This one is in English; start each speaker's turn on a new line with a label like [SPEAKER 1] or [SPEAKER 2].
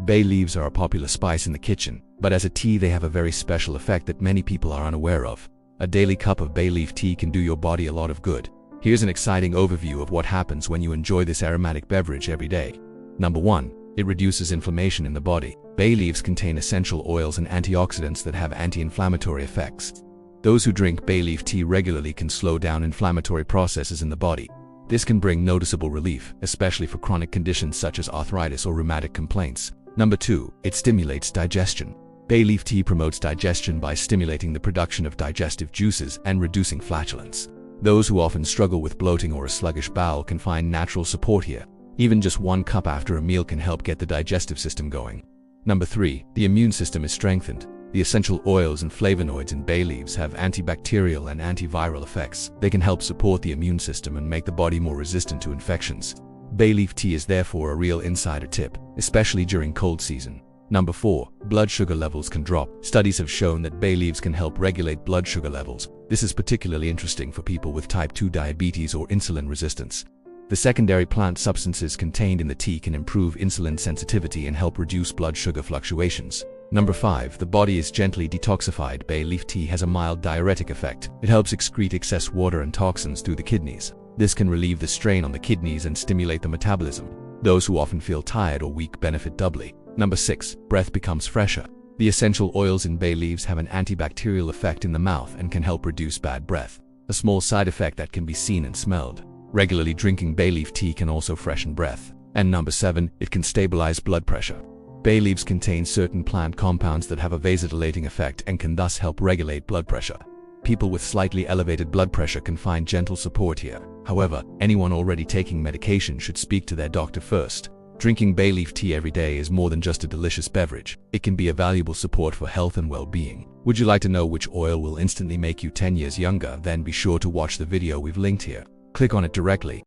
[SPEAKER 1] Bay leaves are a popular spice in the kitchen, but as a tea they have a very special effect that many people are unaware of. A daily cup of bay leaf tea can do your body a lot of good. Here's an exciting overview of what happens when you enjoy this aromatic beverage every day. Number 1. It reduces inflammation in the body. Bay leaves contain essential oils and antioxidants that have anti-inflammatory effects. Those who drink bay leaf tea regularly can slow down inflammatory processes in the body. This can bring noticeable relief, especially for chronic conditions such as arthritis or rheumatic complaints. Number 2. It stimulates digestion. Bay leaf tea promotes digestion by stimulating the production of digestive juices and reducing flatulence. Those who often struggle with bloating or a sluggish bowel can find natural support here. Even just 1 cup after a meal can help get the digestive system going. Number 3. The immune system is strengthened. The essential oils and flavonoids in bay leaves have antibacterial and antiviral effects. They can help support the immune system and make the body more resistant to infections. Bay leaf tea is therefore a real insider tip, especially during cold season. Number 4. Blood sugar levels can drop. Studies have shown that bay leaves can help regulate blood sugar levels. This is particularly interesting for people with type 2 diabetes or insulin resistance. The secondary plant substances contained in the tea can improve insulin sensitivity and help reduce blood sugar fluctuations. Number 5. The body is gently detoxified. Bay leaf tea has a mild diuretic effect. It helps excrete excess water and toxins through the kidneys. This can relieve the strain on the kidneys and stimulate the metabolism. Those who often feel tired or weak benefit doubly. Number 6. Breath becomes fresher. The essential oils in bay leaves have an antibacterial effect in the mouth and can help reduce bad breath, a small side effect that can be seen and smelled. Regularly drinking bay leaf tea can also freshen breath. And number 7. It can stabilize blood pressure. Bay leaves contain certain plant compounds that have a vasodilating effect and can thus help regulate blood pressure. People with slightly elevated blood pressure can find gentle support here. However, anyone already taking medication should speak to their doctor first. Drinking bay leaf tea every day is more than just a delicious beverage. It can be a valuable support for health and well-being. Would you like to know which oil will instantly make you 10 years younger? Then be sure to watch the video we've linked here. Click on it directly.